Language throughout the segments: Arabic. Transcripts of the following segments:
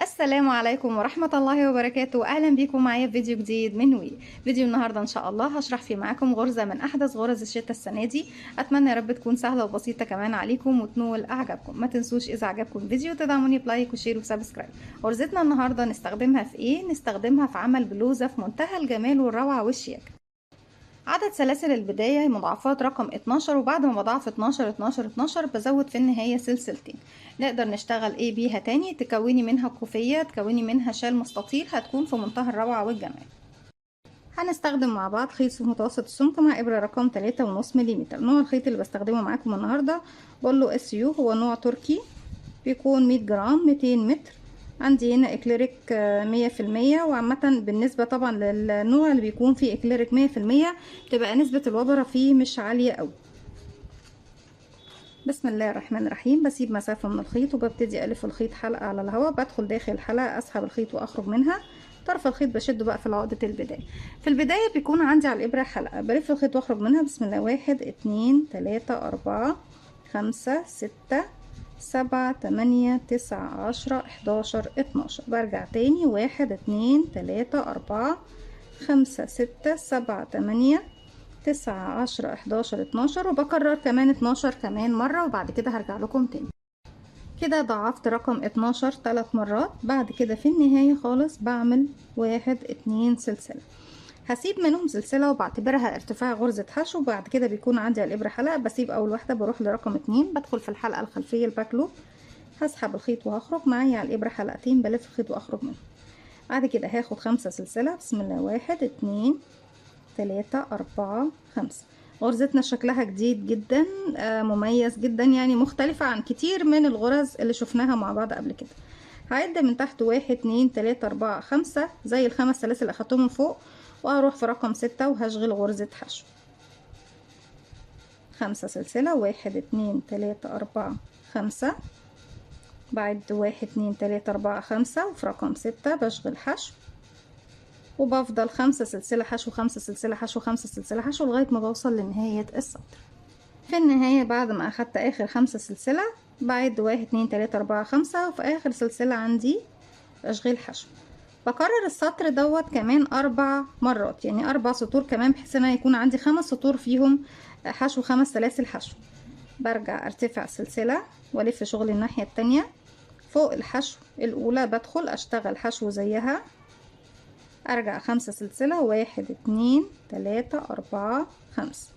السلام عليكم ورحمة الله وبركاته. أهلا بيكم معايا في فيديو جديد من وي. فيديو النهاردة إن شاء الله هشرح فيه معاكم غرزة من أحدث غرز الشتاء السنة دي. أتمنى يا رب تكون سهلة وبسيطة كمان عليكم وتنول أعجابكم. ما تنسوش إذا عجبكم الفيديو تدعموني بلايك وشير وسبسكرايب. غرزتنا النهاردة نستخدمها في إيه؟ نستخدمها في عمل بلوزة في منتهى الجمال والروعة والشياكة. عدد سلاسل البداية مضاعفات رقم 12، وبعد ما بضاعف 12 12 12 بزود في النهاية سلسلتين. نقدر نشتغل ايه بيها تاني؟ تكوني منها كوفية، تكوني منها شال مستطيل، هتكون في منتهى الروعة والجمال. هنستخدم مع بعض خيط في متوسط السمك مع إبرة رقم 3.5 ملم. نوع الخيط اللي بستخدمه معاكم النهاردة بقوله اس يو، هو نوع تركي، بيكون 100 جرام 200 متر. عندي هنا اكليريك 100%، وعامة بالنسبة طبعا للنوع اللي بيكون فيه اكليريك 100% بتبقى نسبة الوبرة فيه مش عالية اوي. بسم الله الرحمن الرحيم. بسيب مسافة من الخيط وببتدي ألف الخيط حلقة على الهواء، بدخل داخل الحلقة أسحب الخيط وأخرج منها. طرف الخيط بشده بقى في عقدة البداية. في البداية بيكون عندي على الإبرة حلقة، بلف الخيط وأخرج منها. بسم الله، 1 2 3 4 5 6 7 8 9 10 11 12. برجع تاني 1 2 3 4 5 6 7 8 9 10 11 12، وبكرر كمان 12 كمان مرة، وبعد كده هرجع لكم تاني. كده ضاعفت رقم 12 3 مرات. بعد كده في النهاية خالص بعمل 1 2 سلسلة، هسيب منهم سلسلة وبعتبرها ارتفاع غرزة حشو. وبعد كده بيكون عندي على الإبرة حلقة، بسيب أول واحدة بروح لرقم 2، بدخل في الحلقة الخلفية الباك لوب، هسحب الخيط وهخرج معايا على الإبرة حلقتين، بلف الخيط وأخرج منهم. بعد كده هاخد 5 سلسلة. بسم الله، 1 2 3 4 5. غرزتنا شكلها جديد جدا، مميز جدا، يعني مختلفة عن كتير من الغرز اللي شفناها مع بعض قبل كده. هعد من تحت 1 2 3 4 5 زي الخمس سلاسل اللي اخدتهم من فوق، وهروح في رقم 6 وهشغل غرزة حشو. 5 سلسلة، 1 2 3 4 5. بعد 1 2 3 4 5 وفي رقم 6 بشغل حشو، وبفضل 5 سلسلة حشو 5 سلسلة حشو 5 سلسلة حشو لغاية ما بوصل لنهاية السطر. في النهاية بعد ما اخدت اخر 5 سلسلة بعد 1 2 3 4 5، وفي اخر سلسلة عندي اشغال حشو. بكرر السطر دوت كمان 4 مرات، يعني 4 سطور كمان، بحيث ان يكون عندي 5 سطور فيهم حشو 5 سلاسل حشو. برجع ارتفع سلسلة والف شغل الناحية التانية. فوق الحشو الاولى بدخل اشتغل حشو زيها، ارجع 5 سلسلة، 1 2 3 4 5.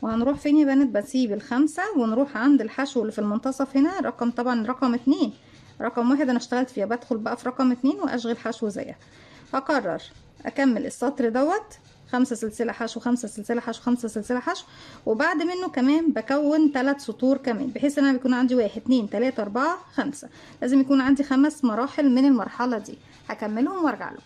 وهنروح فين يا بنات؟ بسيب الخمسة ونروح عند الحشو اللي في المنتصف هنا، رقم طبعا رقم 2. رقم 1 انا اشتغلت فيها، بدخل بقى في رقم 2 واشغل حشو زيها. هكرر اكمل السطر دوت 5 سلسلة حشو 5 سلسلة حشو 5 سلسلة حشو، وبعد منه كمان بكون 3 سطور كمان، بحيث ان انا بيكون عندي 1 2 3 4 5. لازم يكون عندي 5 مراحل من المرحلة دي. هكملهم وارجع لكم.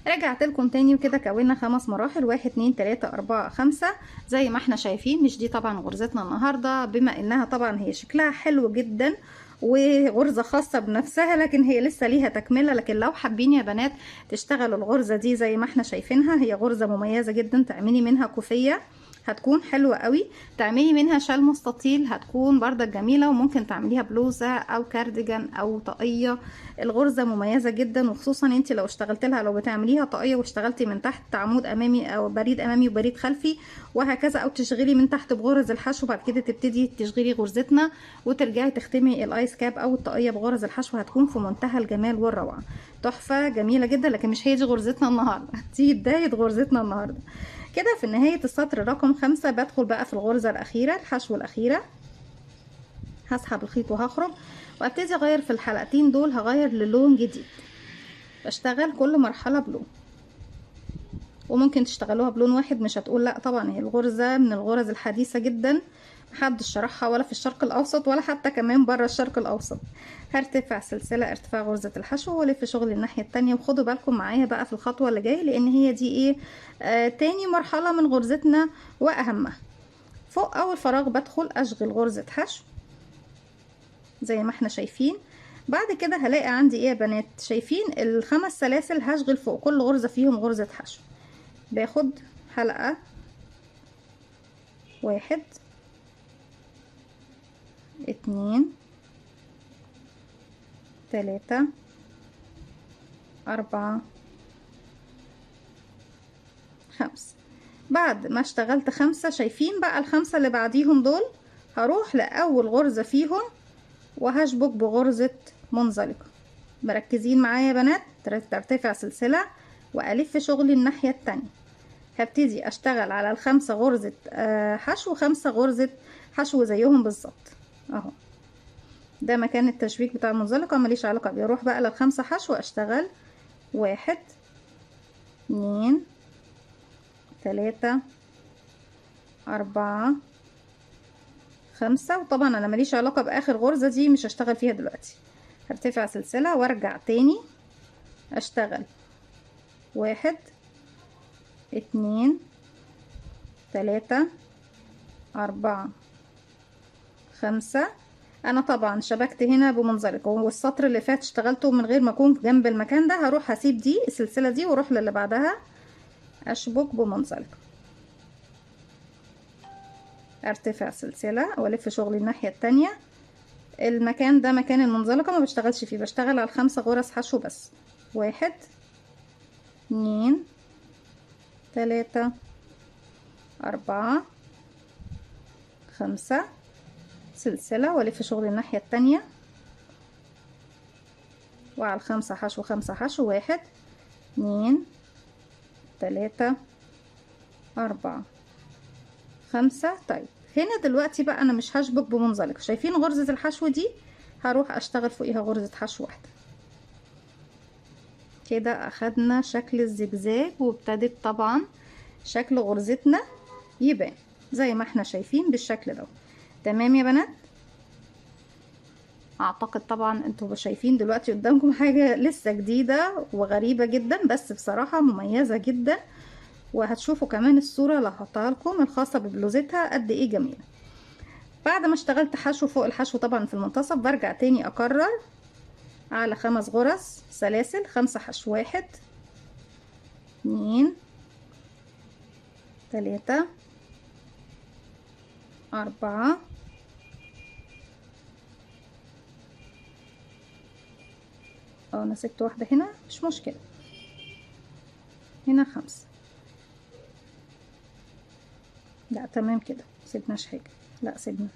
رجعت لكم تاني وكده كونا 5 مراحل، 1 2 3 4 5 زي ما احنا شايفين. مش دي طبعا غرزتنا النهارده، بما انها طبعا هي شكلها حلو جدا وغرزة خاصة بنفسها، لكن هي لسه ليها تكملة. لكن لو حابين يا بنات تشتغلوا الغرزة دي زي ما احنا شايفينها، هي غرزة مميزة جدا. تعملي منها كوفية هتكون حلوة قوي، تعملي منها شال مستطيل هتكون بردك جميلة، وممكن تعمليها بلوزة او كارديجان او طاقية. الغرزة مميزة جدا، وخصوصا انت لو اشتغلت لها، لو بتعمليها طاقية واشتغلتي من تحت عمود امامي او بريد امامي وبريد خلفي وهكذا، او تشغلي من تحت بغرز الحشو، بعد كده تبتدي تشغلي غرزتنا وترجعي تختمي الايس كاب او الطاقية بغرز الحشو، هتكون في منتهى الجمال والروعة. تحفة جميلة جدا. لكن مش هي دي غرزتنا النهاردة، دي بداية غرزتنا النهاردة. كده في نهاية السطر رقم 5 بدخل بقى في الغرزة الأخيرة، الحشو الأخيرة. هسحب الخيط وهخرج وابتدي اغير في الحلقتين دول، هغير للون جديد. بشتغل كل مرحلة بلون، وممكن تشتغلوها بلون واحد، مش هتقول لا طبعا. هي الغرزة من الغرز الحديثة جدا، محدش شرحها ولا في الشرق الاوسط ولا حتى كمان بره الشرق الاوسط. هرتفع سلسلة ارتفاع غرزة الحشو والف شغل الناحية التانية. وخدوا بالكم معايا بقى في الخطوة اللي جاية، لان هي دي ايه، تاني مرحلة من غرزتنا واهمها. فوق اول فراغ بدخل اشغل غرزة حشو زي ما احنا شايفين. بعد كده هلاقي عندي ايه يا بنات؟ شايفين الخمس سلاسل؟ هشغل فوق كل غرزة فيهم غرزة حشو. باخد حلقة 1 2 3 4 5. بعد ما اشتغلت 5 شايفين بقى ال5 اللي بعديهم دول، هروح لأول غرزة فيهم وهشبك بغرزة منزلقة. مركزين معايا يا بنات؟ ترتفع سلسلة وألف شغلي الناحية التانية. هبتدي أشتغل على ال5 غرزة حشو، 5 غرزة حشو زيهم بالظبط اهو. ده مكان التشبيك بتاع المنزلقة، ماليش علاقة بيه. اروح بقى لل5 حشو أشتغل 1 2 3 4 5. وطبعا انا ماليش علاقة باخر غرزة دي، مش هشتغل فيها دلوقتي. هرتفع سلسلة وارجع تاني اشتغل 1 2 3 4 5. انا طبعا شبكت هنا بمنزلقة، والسطر اللي فات اشتغلته من غير ما اكون جنب المكان ده. هروح هسيب دي السلسلة دي واروح للي بعدها اشبك بمنزلقة، ارتفع سلسلة والف شغلي الناحية التانية. المكان ده مكان المنزلقة ما بشتغلش فيه، بشتغل على ال5 غرز حشو بس. 1 2 3 4 5. سلسلة والف شغلي الناحية التانية، وعلى ال5 حشو 5 حشو. 1 2 3 4 5. طيب هنا دلوقتي بقى انا مش هشبك بمنزلقة. شايفين غرزة الحشو دي؟ هروح اشتغل فوقيها غرزة حشو واحدة. كده اخدنا شكل الزجزاج، وابتدت طبعا شكل غرزتنا يبان زي ما احنا شايفين بالشكل ده. تمام يا بنات؟ اعتقد طبعا انتوا شايفين دلوقتي قدامكم حاجة لسه جديدة وغريبة جدا، بس بصراحة مميزة جدا. وهتشوفوا كمان الصورة اللي هحطها لكم الخاصة ببلوزتها قد ايه جميلة. بعد ما اشتغلت حشو فوق الحشو طبعا في المنتصف، برجع تاني اكرر على 5 غرز سلاسل 5 حشو. 1 2 3 4 انا سبت واحدة هنا مش مشكلة، هنا 5. لا تمام كده، سيبناش حاجة، لا سيبنا،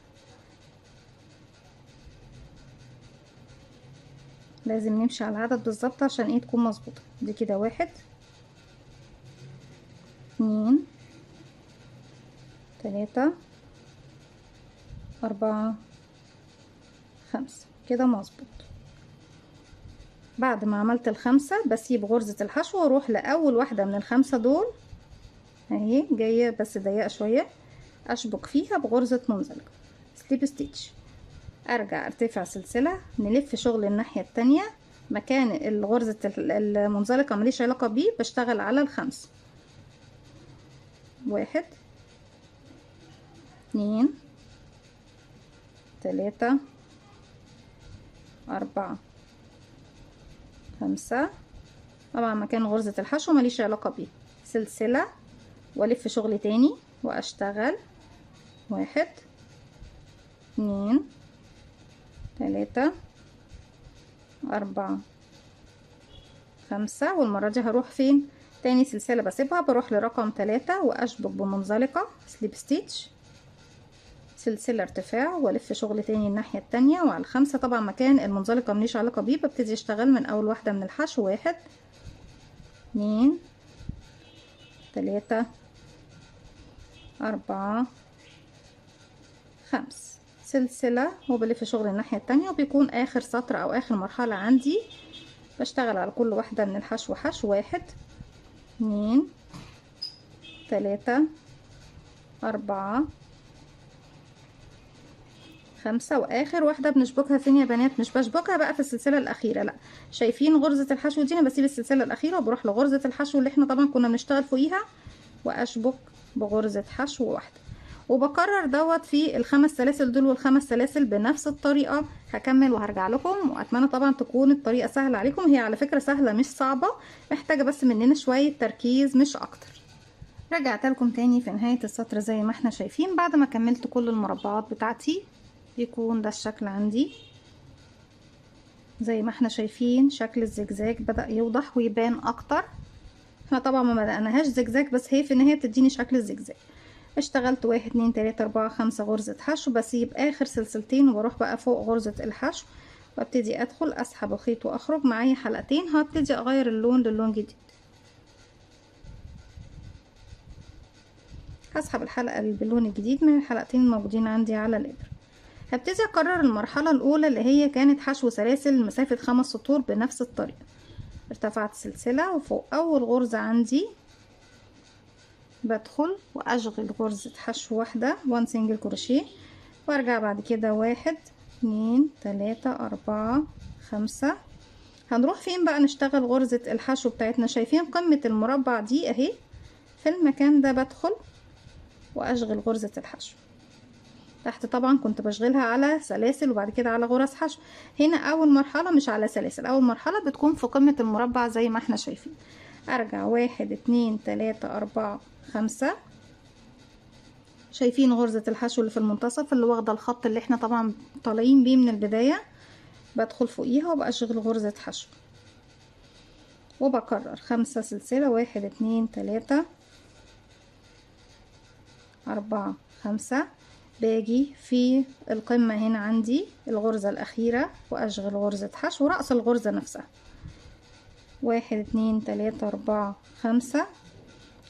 لازم نمشي على العدد بالظبط عشان ايه تكون مظبوطة. دي كده 1 2 3 4 5 كده مظبوط. بعد ما عملت ال5 بسيب غرزة الحشو واروح لأول واحدة من ال5 دول اهي، جاية بس ضيقة شوية، اشبك فيها بغرزة منزلقة سليب ستيتش. ارجع ارتفع سلسلة، نلف شغل الناحية التانية. مكان الغرزة المنزلقة مليش علاقة بيه، بشتغل على ال5. 1 2 3 4 5. طبعا مكان غرزة الحشو مليش علاقة بيه. سلسلة والف شغل تاني واشتغل 1 2 3 4 5. والمرة دي هروح فين تاني؟ سلسلة بسيبها، بروح لرقم 3 واشبك بمنزلقة سليب ستيتش، سلسلة ارتفاع والف شغل تاني الناحية التانية. وعلى ال5 طبعا مكان المنزلقة مليش علاقة بيه، ببتدي اشتغل من اول واحدة من الحشو. 1 2 3 4 5. سلسلة وبلف شغل الناحية التانية، وبيكون اخر سطر او اخر مرحلة عندي بشتغل على كل واحدة من الحشو حشو. 1 2 3 4 5. واخر واحدة بنشبكها فين يا بنات؟ مش بشبكها بقى في السلسلة الاخيرة، لا. شايفين غرزة الحشو دي؟ انا بسيب السلسلة الاخيرة وبروح لغرزة الحشو اللي احنا طبعا كنا بنشتغل فوقيها، واشبك بغرزة حشو واحدة. وبكرر دوت في ال5 سلاسل دول وال5 سلاسل بنفس الطريقة. هكمل وهرجع لكم، واتمنى طبعا تكون الطريقة سهلة عليكم. هي على فكرة سهلة مش صعبة، محتاجة بس مننا شوية تركيز مش اكتر. رجعت لكم تاني في نهاية السطر زي ما احنا شايفين. بعد ما كملت كل المربعات بتاعتي بيكون ده الشكل عندي. زي ما احنا شايفين شكل الزجزاج بدأ يوضح ويبان اكتر. احنا طبعا ما بدأناهاش زجزاج، بس هي في النهاية بتديني شكل الزجزاج. اشتغلت 1 2 3 4 5 غرزة حشو، بسيب اخر سلسلتين وبروح بقى فوق غرزة الحشو وابتدي ادخل اسحب الخيط واخرج. معايا حلقتين، هبتدي اغير اللون للون جديد. هسحب الحلقة اللي باللون الجديد من الحلقتين الموجودين عندي على الابرة. هبتدي اكرر المرحلة الاولى اللي هي كانت حشو سلاسل مسافة 5 سطور بنفس الطريقة. ارتفعت سلسلة وفوق اول غرزة عندي بدخل واشغل غرزة حشو واحدة 1 سنجل كروشيه، وارجع بعد كده 1 2 3 4 5. هنروح فين بقى نشتغل غرزة الحشو بتاعتنا؟ شايفين قمة المربع دي اهي، في المكان ده بدخل واشغل غرزة الحشو. تحت طبعا كنت بشغلها على سلاسل وبعد كده على غرز حشو. هنا اول مرحلة مش على سلاسل، اول مرحلة بتكون في قمة المربع زي ما احنا شايفين. ارجع 1 2 3 4 5. شايفين غرزة الحشو اللي في المنتصف اللي واخدة الخط اللي احنا طبعا طالعين بيه من البداية؟ بدخل فوقيها وبشغل غرزة حشو وبكرر 5 سلسلة. 1 2 3 4 5. باجي في القمة هنا عندي الغرزة الأخيرة وأشغل غرزة حشو رأس الغرزة نفسها. 1 2 3 4 5.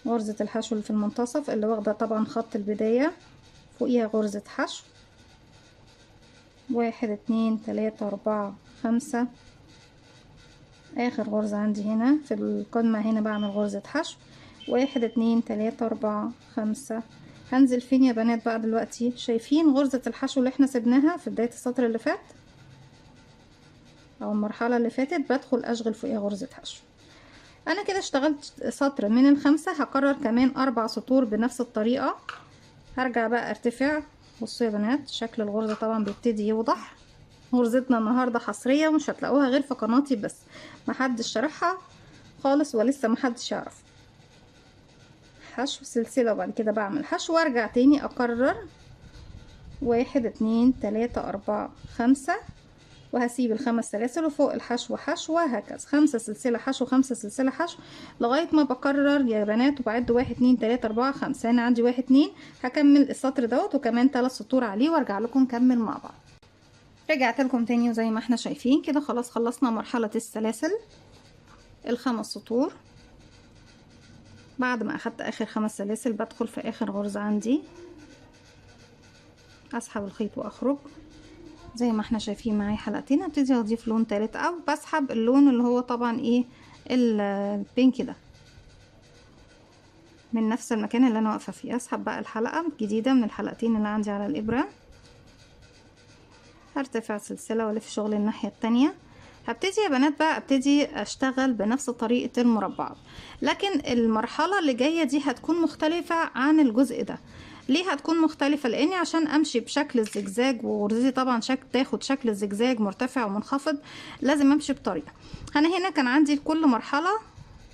غرزة الحشو اللي في المنتصف اللي واخدة طبعا خط البداية، فوقيها غرزة حشو. 1 2 3 4 5. آخر غرزة عندي هنا في القمة هنا بعمل غرزة حشو. 1 2 3 4 5. هنزل فين يا بنات بقى دلوقتي؟ شايفين غرزة الحشو اللي احنا سبناها في بداية السطر اللي فات او المرحلة اللي فاتت؟ بدخل اشغل فوقيها غرزة حشو. انا كده اشتغلت سطر من ال5. هكرر كمان 4 سطور بنفس الطريقة. هرجع بقى ارتفع. بصوا يا بنات شكل الغرزة طبعا بيبتدي يوضح. غرزتنا النهاردة حصرية ومش هتلاقوها غير في قناتي بس، محدش شرحها خالص ولسه محدش يعرف. حشو سلسلة وبعد كده بعمل حشو وارجع تاني اكرر 1 2 3 4 5، وهسيب ال5 سلاسل وفوق الحشو حشو وهكذا 5 سلسلة حشو 5 سلسلة حشو لغاية ما بكرر يا بنات وبعد 1 2 3 4 5. انا عندي 1 2. هكمل السطر دوت وكمان 3 سطور عليه وارجع لكم نكمل مع بعض. رجعت لكم تاني وزي ما احنا شايفين كده خلاص خلصنا مرحلة السلاسل ال5 سطور. بعد ما اخدت اخر 5 سلاسل بدخل في اخر غرزة عندي، اسحب الخيط واخرج زي ما احنا شايفين. معايا حلقتين. ابتدي اضيف لون تالت او بسحب اللون اللي هو طبعا ايه البينك ده من نفس المكان اللي انا واقفه فيه. اسحب بقى الحلقه الجديده من الحلقتين اللي عندي على الابره. هرتفع سلسله والف شغل الناحيه التانية. هبتدي يا بنات بقى ابتدي اشتغل بنفس طريقه المربعات، لكن المرحله اللي جايه دي هتكون مختلفه عن الجزء ده. ليه هتكون مختلفة؟ لاني عشان امشي بشكل الزجزاج وغرزتي طبعا تاخد شكل الزجزاج مرتفع ومنخفض لازم امشي بطريقة. انا هنا كان عندي كل مرحلة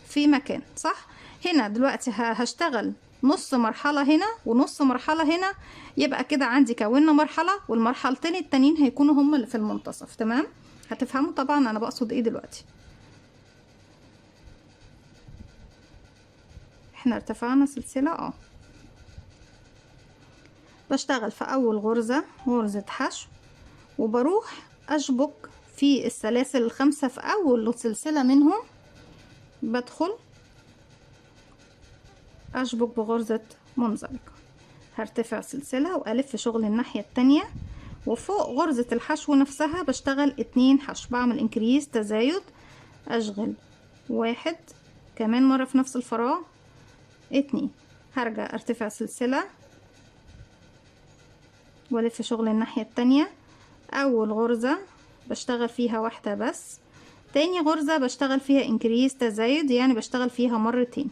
في مكان صح. هنا دلوقتي هشتغل نص مرحلة هنا ونص مرحلة هنا، يبقى كده عندي كوننا مرحلة والمرحلتين التانيين هيكونوا هما اللي في المنتصف. تمام؟ هتفهموا طبعا انا بقصد ايه دلوقتي. احنا ارتفعنا سلسلة بشتغل في اول غرزة غرزة حشو وبروح اشبك في السلاسل ال5 في اول سلسلة منهم. بدخل اشبك بغرزة منزلقة، هرتفع سلسلة والف شغل الناحية التانية، وفوق غرزة الحشو نفسها بشتغل 2 حشو. بعمل انكريز تزايد، اشغل 1 كمان مرة في نفس الفراغ 2. هرجع ارتفع سلسلة والف شغل الناحية التانية. اول غرزة بشتغل فيها 1 بس. تاني غرزة بشتغل فيها انكريز تزايد، يعني بشتغل فيها مرتين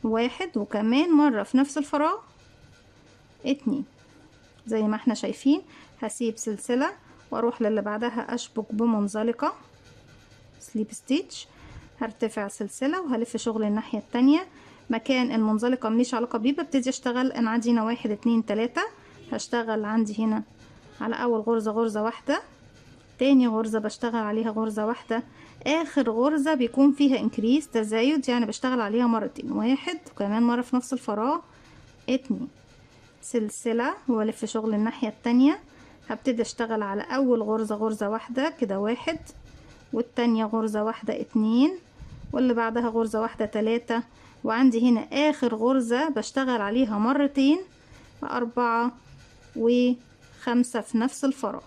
1 وكمان مرة في نفس الفراغ 2 زي ما احنا شايفين. هسيب سلسلة واروح للي بعدها اشبك بمنزلقة سليب ستيتش. هرتفع سلسلة وهلف شغل الناحية التانية. مكان المنزلقة مليش علاقة بيه، ببتدي اشتغل. انا عندي هنا 1 2 3. هشتغل عندي هنا على اول غرزة غرزة واحدة تاني غرزة بشتغل عليها غرزة واحدة، اخر غرزة بيكون فيها انكريس تزايد، يعني بشتغل عليها مرتين، واحد وكمان مرة في نفس الفراغ، اتنين سلسلة والف شغل الناحية التانية. هبتدي اشتغل على اول غرزة غرزة واحدة كده واحد، والتانية غرزة واحدة اتنين، واللي بعدها غرزة واحدة تلاتة، وعندي هنا اخر غرزة بشتغل عليها مرتين، اربعة وخمسة في نفس الفراغ.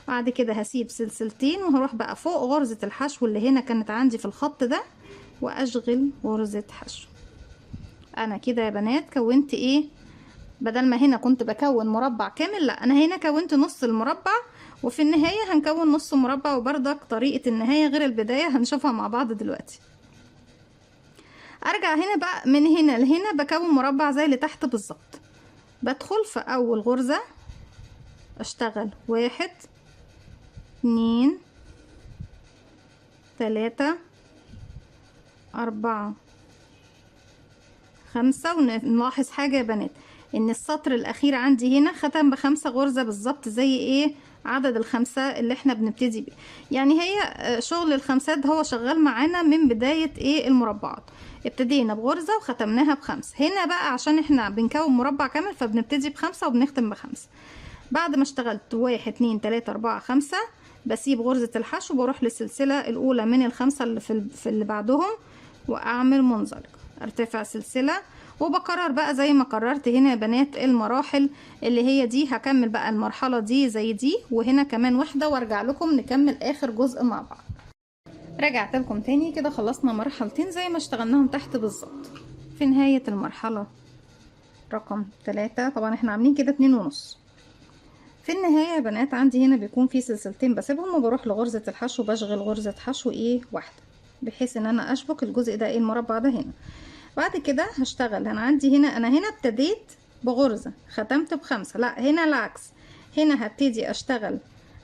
بعد كده هسيب سلسلتين وهروح بقى فوق غرزة الحشو اللي هنا كانت عندي في الخط ده، واشغل غرزة حشو. انا كده يا بنات كونت ايه، بدل ما هنا كنت بكون مربع كامل، لا انا هنا كونت نص المربع، وفي النهاية هنكون نص مربع، وبرضك طريقة النهاية غير البداية هنشوفها مع بعض دلوقتي. ارجع هنا بقى من هنا لهنا بكون مربع زي اللي تحت بالظبط. بدخل في اول غرزة اشتغل واحد اتنين تلاتة اربعة خمسة. ونلاحظ حاجة يا بنات، ان السطر الاخير عندي هنا ختم ب5 غرزة بالظبط، زي ايه عدد الخمسة اللي احنا بنبتدي بيه. يعني هي شغل الخمسات هو شغال معانا من بداية ايه المربعات، ابتدينا بغرزة وختمناها ب5. هنا بقى عشان احنا بنكون مربع كامل فبنبتدي ب5 وبنختم ب5. بعد ما اشتغلت واحد اتنين تلاتة اربعة خمسة، بسيب غرزة الحشو وبروح للسلسلة الاولى من الخمسة اللي في اللي بعدهم، واعمل منزلقة، ارتفع سلسلة، وبكرر بقى زي ما قررت هنا يا بنات المراحل اللي هي دي. هكمل بقى المرحلة دي زي دي، وهنا كمان واحدة، وارجع لكم نكمل اخر جزء مع بعض. رجعت لكم تاني كده، خلصنا مرحلتين زي ما اشتغلناهم تحت بالظبط. في نهاية المرحلة رقم 3، طبعا احنا عاملين كده 2.5. في النهاية يا بنات عندي هنا بيكون في سلسلتين بسيبهم، وبروح لغرزة الحشو، بشغل غرزة حشو ايه واحدة، بحيث ان انا اشبك الجزء ده ايه المربع ده هنا. بعد كده هشتغل، انا عندي هنا انا هنا ابتديت بغرزة ختمت ب5، لا هنا العكس، هنا هبتدي اشتغل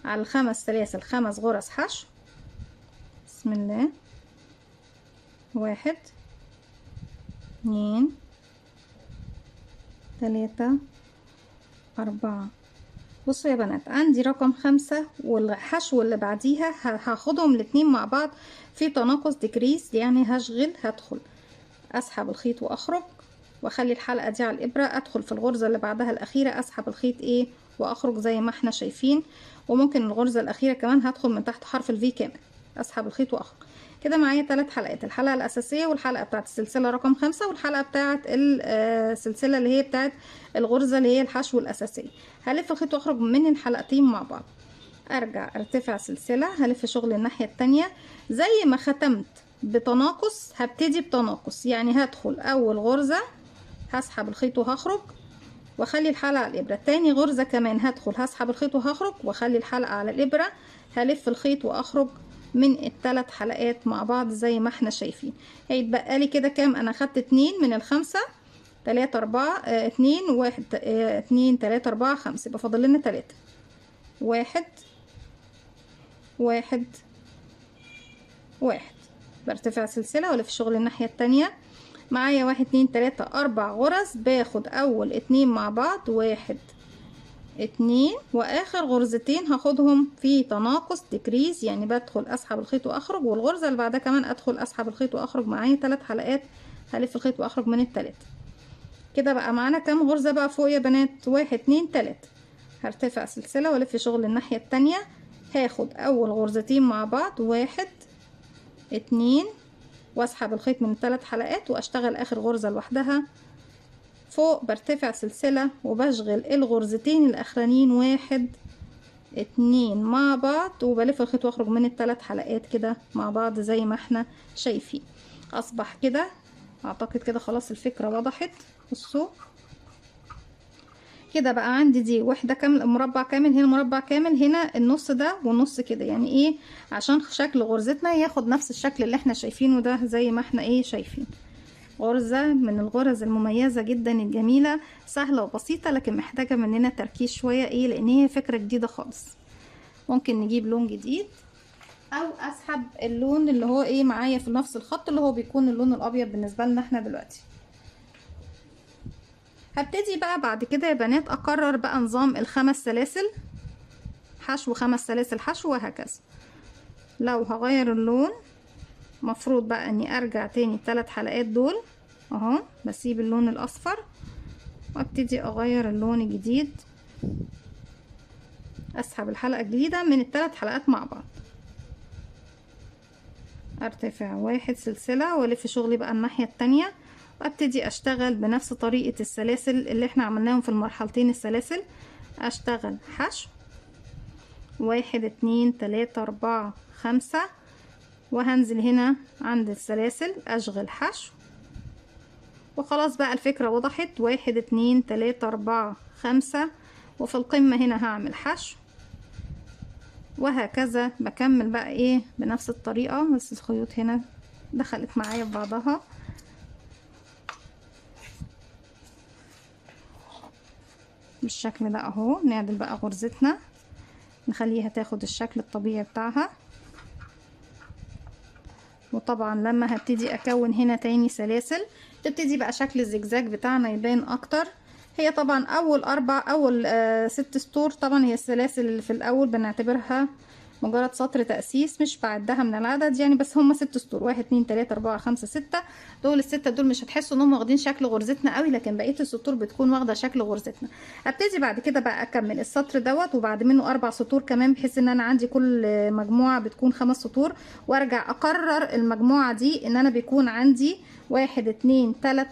على ال5 سلاسل 5 غرز حشو. بسم الله، واحد اتنين تلاتة اربعة. بصوا يا بنات عندي رقم 5 والحشو اللي بعديها هاخدهم الاتنين مع بعض في تناقص ديكريس، يعني هشغل هدخل اسحب الخيط واخرج واخلي الحلقة دي على الابرة، ادخل في الغرزة اللي بعدها الاخيرة اسحب الخيط ايه واخرج زي ما احنا شايفين. وممكن الغرزة الاخيرة كمان هدخل من تحت حرف الفي كامل، اسحب الخيط واخرج. كده معايا 3 حلقات، الحلقة الاساسية والحلقة بتاعت السلسلة رقم 5 والحلقة بتاعت السلسلة اللي هي بتاعت الغرزة اللي هي الحشو الاساسية. هلف الخيط واخرج من الحلقتين مع بعض، ارجع ارتفع سلسلة، هلف شغل الناحية التانية زي ما ختمت بتناقص، هبتدي بتناقص، يعني هدخل اول غرزة هسحب الخيط وهخرج واخلي الحلقة على الابرة، تاني غرزة كمان هدخل هسحب الخيط وهخرج واخلي الحلقة على الابرة، هلف الخيط واخرج من ال3 حلقات مع بعض زي ما احنا شايفين. هيتبقى لي كده كام؟ انا خدت 2 من ال5، 3 4 2 1 2 3 4 5، يبقى فاضل لنا 3. واحد واحد واحد، برتفع سلسلة والف شغل الناحية التانية. معايا 1 2 3 4 غرز، باخد اول 2 مع بعض، 1 2، واخر غرزتين هاخدهم في تناقص ديكريز، يعني بدخل اسحب الخيط واخرج، والغرزة اللي بعدها كمان ادخل اسحب الخيط واخرج. معايا 3 حلقات هلف الخيط واخرج من ال3. كده بقى معانا كام غرزة بقى فوق يا بنات؟ 1 2 3. هرتفع سلسلة والف شغل الناحية التانية، هاخد اول غرزتين مع بعض، 1 2، واسحب الخيط من 3 حلقات واشتغل اخر غرزة لوحدها. فوق برتفع سلسلة وبشغل الغرزتين الاخرانيين 1 2 مع بعض، وبلف الخيط واخرج من ال3 حلقات كده مع بعض زي ما احنا شايفين. اصبح كده اعتقد كده خلاص الفكرة وضحت. بصوا كده بقى عندي دي وحدة كامل، مربع كامل، هنا مربع كامل، هنا النص ده والنص كده، يعني ايه عشان شكل غرزتنا ياخد نفس الشكل اللي احنا شايفينه ده زي ما احنا ايه شايفين. غرزة من الغرز المميزة جدا الجميلة، سهلة وبسيطة، لكن محتاجة مننا تركيز شوية ايه لان هي فكرة جديدة خالص. ممكن نجيب لون جديد او اسحب اللون اللي هو ايه معايا في نفس الخط اللي هو بيكون اللون الابيض بالنسبة لنا احنا دلوقتي. هبتدي بقى بعد كده يا بنات اكرر بقى نظام ال5 سلاسل. حشو 5 سلاسل حشو وهكذا. لو هغير اللون مفروض بقى اني ارجع تاني ال3 حلقات دول اهو، بسيب اللون الاصفر وابتدي اغير اللون الجديد، اسحب الحلقة الجديدة من ال3 حلقات مع بعض، ارتفع 1 سلسلة والف شغلي بقى الناحية التانية، وابتدي اشتغل بنفس طريقة السلاسل اللي احنا عملناهم في المرحلتين السلاسل. اشتغل حشو 1 2 3 4 5، وهنزل هنا عند السلاسل اشغل حشو، وخلاص بقى الفكرة وضحت. 1 2 3 4 5، وفي القمة هنا هعمل حشو، وهكذا بكمل بقى ايه بنفس الطريقة. بس الخيوط هنا دخلت معايا في بعضها. بالشكل ده اهو. نعدل بقى غرزتنا نخليها تاخد الشكل الطبيعي بتاعها. وطبعا لما هبتدي اكون هنا تاني سلاسل تبتدي بقى شكل الزجزاج بتاعنا يبان اكتر. هي طبعا اول 6 سطور طبعا هي السلاسل اللي في الاول بنعتبرها مجرد سطر تأسيس، مش بعدها من العدد يعني، بس هما 6 سطور 1 2 3 4 5 6. دول ال6 دول مش هتحسوا انهم واخدين شكل غرزتنا قوي، لكن بقيه السطور بتكون واخده شكل غرزتنا. ابتدي بعد كده بقى اكمل السطر دوت وبعد منه 4 سطور كمان، بحيث ان انا عندي كل مجموعه بتكون 5 سطور، وارجع اكرر المجموعه دي ان انا بيكون عندي 1 2 3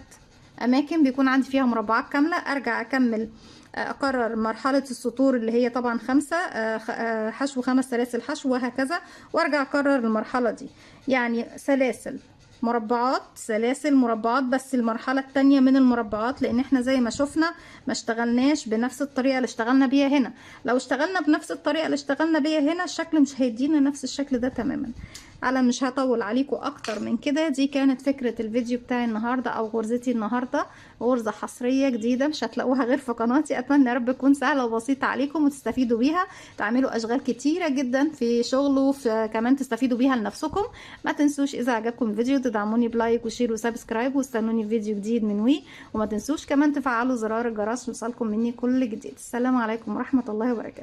اماكن بيكون عندي فيها مربعات كامله. ارجع اكمل اكرر مرحلة السطور اللي هي طبعا 5 حشو 5 سلاسل حشو وهكذا، وارجع اكرر المرحلة دي. يعني سلاسل مربعات سلاسل مربعات، بس المرحلة التانية من المربعات، لان احنا زي ما شفنا ما اشتغلناش بنفس الطريقة اللي اشتغلنا بيها هنا. لو اشتغلنا بنفس الطريقة اللي اشتغلنا بيها هنا الشكل مش هيدينا نفس الشكل ده تماما. على مش هطول عليكم اكتر من كده، دي كانت فكرة الفيديو بتاعي النهاردة او غرزتي النهاردة. غرزة حصرية جديدة مش هتلاقوها غير في قناتي. اتمنى يا رب تكون سهلة وبسيطة عليكم وتستفيدوا بيها، تعملوا اشغال كتيرة جدا في شغل، وفي كمان تستفيدوا بيها لنفسكم. ما تنسوش اذا عجبكم الفيديو تدعموني بلايك وشير وسبسكرايب، واستنوني في فيديو جديد من وي. وما تنسوش كمان تفعلوا زرار الجرس ليوصلكم مني كل جديد. السلام عليكم ورحمة الله وبركاته.